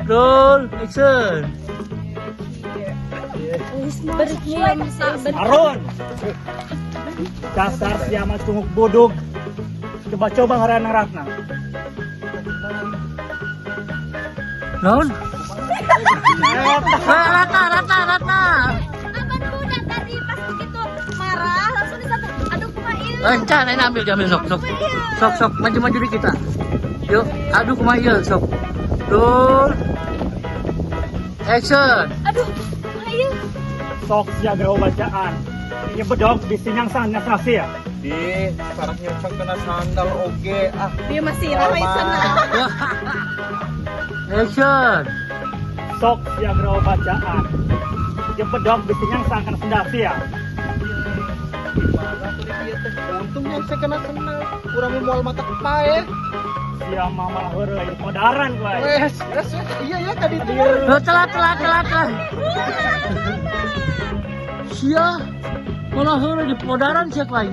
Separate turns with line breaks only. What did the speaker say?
Roll, action.
Aron, dasar si amat tunguk bodog. Coba-coba ngaran Ratna.
Naon? Ratna.
Abang udah tadi pas begitu marah langsung disatu. Aduh kumail.
Lancar, ini ambil sok, maju di kita. Yuk, aduh kumail sok. Roll, action.
Aduh kumail.
Sok siaga bacaan. Ini bedog di sinyang sangat nasi ya.
Di sarangnya cang kena sandal oge ah.
Dia masih ramai sana.
Action.
Sok siaga bacaan. Ini bedog di sinyang sangat nasi ya.
Gimana tuh dia teh? Untungnya saya kena sandal. Kurang mual mata pae.
Sia mama heureuy modaran gue.
Wes, iya ya tadi tuh.
Loh, telat. Sia, malah heureuy di podaran cek lain.